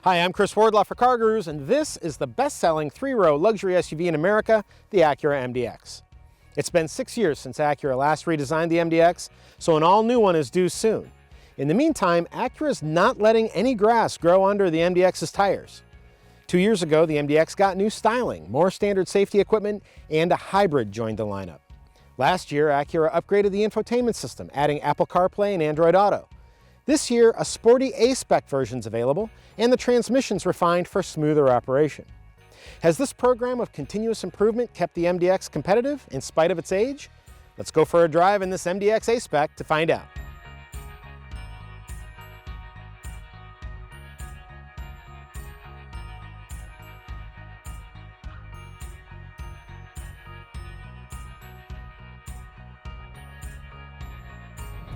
Hi, I'm Chris Wardlaw for CarGurus, and this is the best-selling three-row luxury SUV in America, the Acura MDX. It's been 6 years since Acura last redesigned the MDX, so an all-new one is due soon. In the meantime, Acura is not letting any grass grow under the MDX's tires. 2 years ago, the MDX got new styling, more standard safety equipment, and a hybrid joined the lineup. Last year, Acura upgraded the infotainment system, adding Apple CarPlay and Android Auto. This year, a sporty A-Spec version is available, and the transmission's refined for smoother operation. Has this program of continuous improvement kept the MDX competitive in spite of its age? Let's go for a drive in this MDX A-Spec to find out.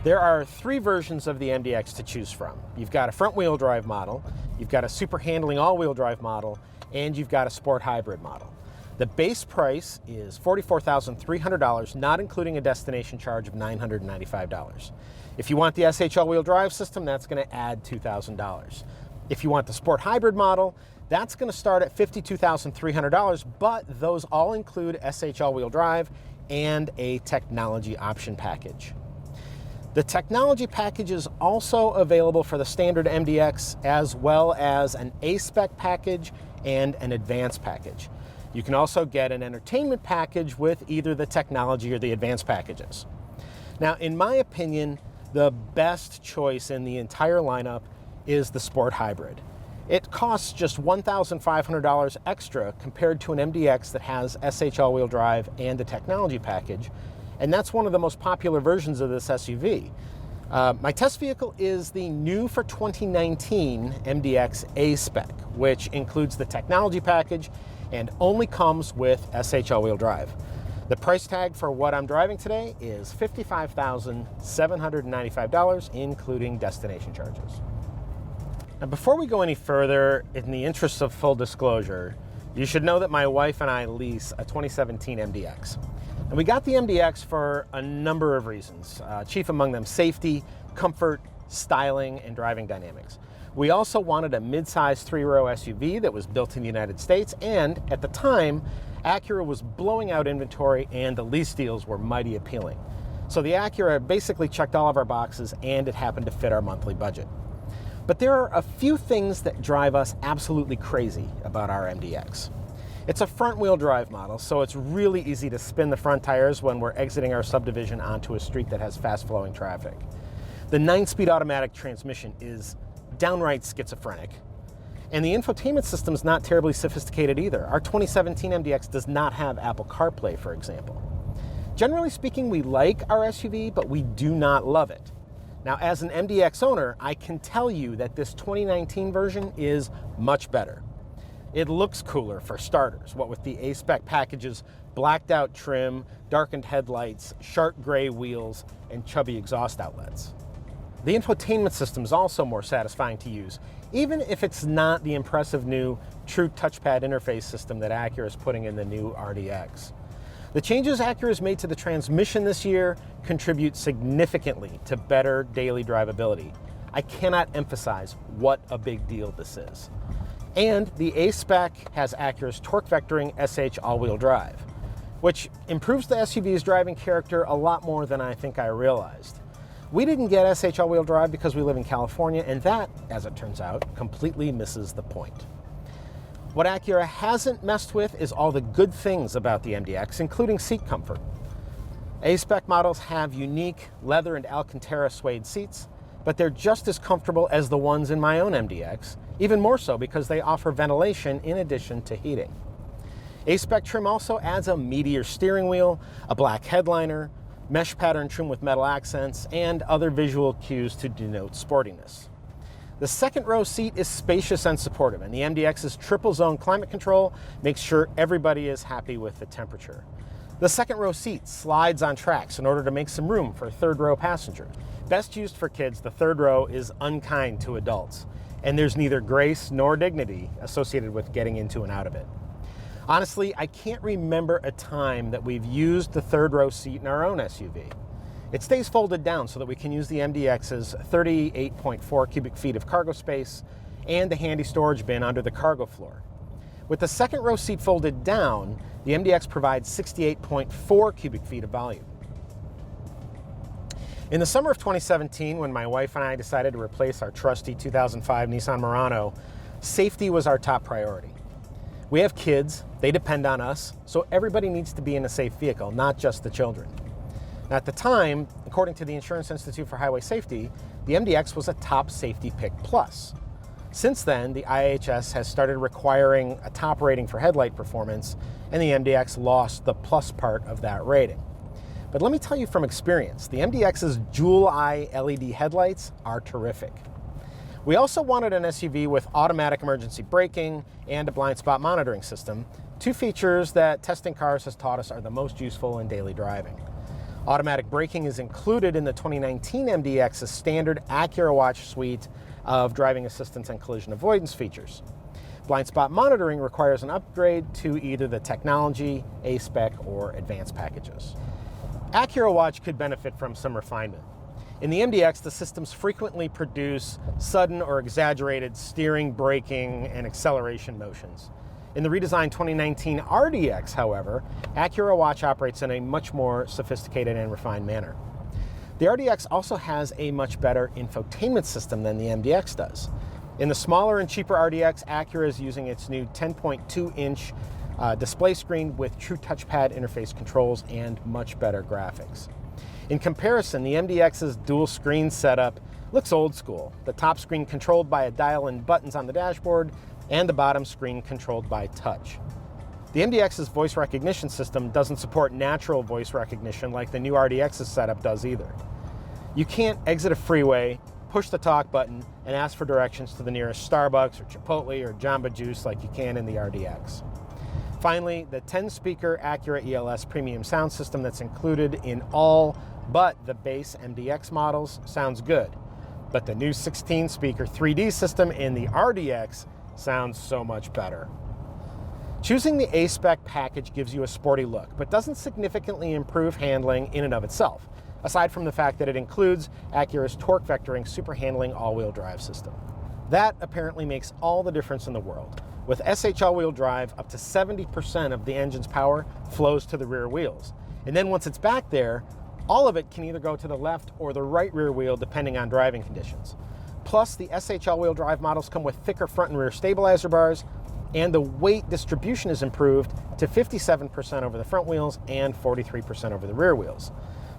There are three versions of the MDX to choose from. You've got a front-wheel drive model, you've got a super handling all-wheel drive model, and you've got a sport hybrid model. The base price is $44,300, not including a destination charge of $995. If you want the SH all-wheel drive system, that's going to add $2,000. If you want the sport hybrid model, that's going to start at $52,300, but those all include SH all-wheel drive and a technology option package. The technology package is also available for the standard MDX, as well as an A-Spec package and an advanced package. You can also get an entertainment package with either the technology or the advanced packages. Now, in my opinion, the best choice in the entire lineup is the sport hybrid. It costs just $1,500 extra compared to an MDX that has SH all-wheel drive and a technology package. And that's one of the most popular versions of this SUV. My test vehicle is the new for 2019 MDX A-Spec, which includes the technology package and only comes with SH all-wheel drive. The price tag for what I'm driving today is $55,795, including destination charges. Now, before we go any further, in the interest of full disclosure, you should know that my wife and I lease a 2017 MDX. And we got the MDX for a number of reasons, chief among them safety, comfort, styling, and driving dynamics. We also wanted a mid-size three-row SUV that was built in the United States, and at the time, Acura was blowing out inventory and the lease deals were mighty appealing. So the Acura basically checked all of our boxes, and it happened to fit our monthly budget. But there are a few things that drive us absolutely crazy about our MDX. It's a front-wheel drive model, so it's really easy to spin the front tires when we're exiting our subdivision onto a street that has fast-flowing traffic. The 9-speed automatic transmission is downright schizophrenic, and the infotainment system's not terribly sophisticated either. Our 2017 MDX does not have Apple CarPlay, for example. Generally speaking, we like our SUV, but we do not love it. Now, as an MDX owner, I can tell you that this 2019 version is much better. It looks cooler for starters, what with the A-Spec package's blacked out trim, darkened headlights, sharp gray wheels, and chubby exhaust outlets. The infotainment system is also more satisfying to use, even if it's not the impressive new True Touchpad interface system that Acura is putting in the new RDX. The changes Acura has made to the transmission this year contribute significantly to better daily drivability. I cannot emphasize what a big deal this is. And the A-Spec has Acura's torque vectoring SH all-wheel drive, which improves the SUV's driving character a lot more than I think I realized. We didn't get SH all-wheel drive because we live in California, and that, as it turns out, completely misses the point. What Acura hasn't messed with is all the good things about the MDX, including seat comfort. A-Spec models have unique leather and Alcantara suede seats, but they're just as comfortable as the ones in my own MDX, even more so because they offer ventilation in addition to heating. A-Spec trim also adds a meatier steering wheel, a black headliner, mesh pattern trim with metal accents, and other visual cues to denote sportiness. The second row seat is spacious and supportive, and the MDX's triple zone climate control makes sure everybody is happy with the temperature. The second row seat slides on tracks in order to make some room for third row passengers. Best used for kids, the third row is unkind to adults, and there's neither grace nor dignity associated with getting into and out of it. Honestly, I can't remember a time that we've used the third row seat in our own SUV. It stays folded down so that we can use the MDX's 38.4 cubic feet of cargo space and the handy storage bin under the cargo floor. With the second row seat folded down, the MDX provides 68.4 cubic feet of volume. In the summer of 2017, when my wife and I decided to replace our trusty 2005 Nissan Murano, safety was our top priority. We have kids, they depend on us, so everybody needs to be in a safe vehicle, not just the children. At the time, according to the Insurance Institute for Highway Safety, the MDX was a top safety pick plus. Since then, the IHS has started requiring a top rating for headlight performance, and the MDX lost the plus part of that rating. But let me tell you from experience, the MDX's dual eye LED headlights are terrific. We also wanted an SUV with automatic emergency braking and a blind spot monitoring system, two features that testing cars has taught us are the most useful in daily driving. Automatic braking is included in the 2019 MDX's standard Acura Watch suite of driving assistance and collision avoidance features. Blind spot monitoring requires an upgrade to either the technology, A-Spec, or advanced packages. Acura Watch could benefit from some refinement. In the MDX, the systems frequently produce sudden or exaggerated steering, braking, and acceleration motions. In the redesigned 2019 RDX, however, Acura Watch operates in a much more sophisticated and refined manner. The RDX also has a much better infotainment system than the MDX does. In the smaller and cheaper RDX, Acura is using its new 10.2-inch display screen with True Touchpad interface controls and much better graphics. In comparison, the MDX's dual screen setup looks old school. The top screen controlled by a dial and buttons on the dashboard, and the bottom screen controlled by touch. The MDX's voice recognition system doesn't support natural voice recognition like the new RDX's setup does either. You can't exit a freeway, push the talk button, and ask for directions to the nearest Starbucks or Chipotle or Jamba Juice like you can in the RDX. Finally, the 10-speaker Acura ELS premium sound system that's included in all but the base MDX models sounds good, but the new 16-speaker 3D system in the RDX sounds so much better. Choosing the A-Spec package gives you a sporty look, but doesn't significantly improve handling in and of itself, aside from the fact that it includes Acura's torque vectoring super handling all-wheel drive system. That apparently makes all the difference in the world. With SH all-wheel drive, up to 70% of the engine's power flows to the rear wheels. And then once it's back there, all of it can either go to the left or the right rear wheel depending on driving conditions. Plus, the SH all-wheel drive models come with thicker front and rear stabilizer bars, and the weight distribution is improved to 57% over the front wheels and 43% over the rear wheels.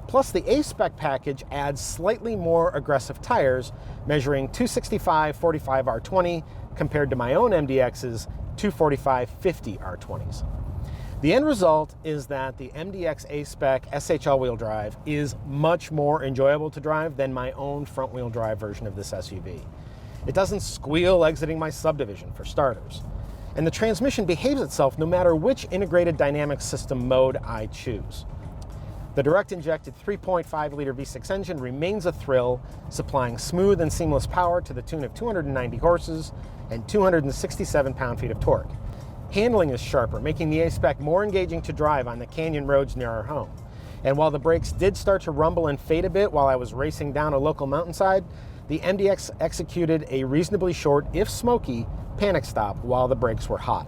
Plus, the A-Spec package adds slightly more aggressive tires, measuring 265/45 R20 compared to my own MDX's 245/50 R20s. The end result is that the MDX A-Spec SH all-wheel drive is much more enjoyable to drive than my own front-wheel drive version of this SUV. It doesn't squeal exiting my subdivision, for starters. And the transmission behaves itself no matter which integrated dynamic system mode I choose. The direct-injected 3.5-liter V6 engine remains a thrill, supplying smooth and seamless power to the tune of 290 horses and 267 pound-feet of torque. Handling is sharper, making the A-Spec more engaging to drive on the canyon roads near our home. And while the brakes did start to rumble and fade a bit while I was racing down a local mountainside, the MDX executed a reasonably short, if smoky, panic stop while the brakes were hot.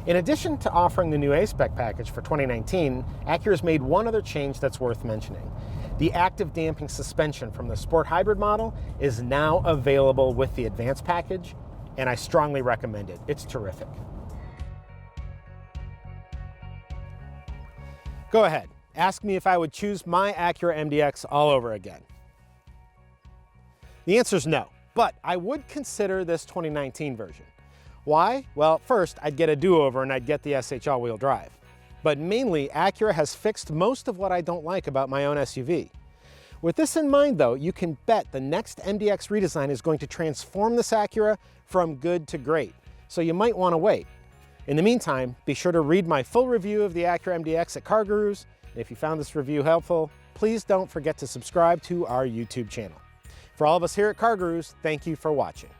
In addition to offering the new A-Spec package for 2019, Acura's made one other change that's worth mentioning. The active damping suspension from the Sport Hybrid model is now available with the Advanced package, and I strongly recommend it. It's terrific. Go ahead, ask me if I would choose my Acura MDX all over again. The answer is no, but I would consider this 2019 version. Why? Well, first, I'd get a do-over and I'd get the SH all-wheel drive. But mainly, Acura has fixed most of what I don't like about my own SUV. With this in mind, though, you can bet the next MDX redesign is going to transform this Acura from good to great, so you might want to wait. In the meantime, be sure to read my full review of the Acura MDX at CarGurus, and if you found this review helpful, please don't forget to subscribe to our YouTube channel. For all of us here at CarGurus, thank you for watching.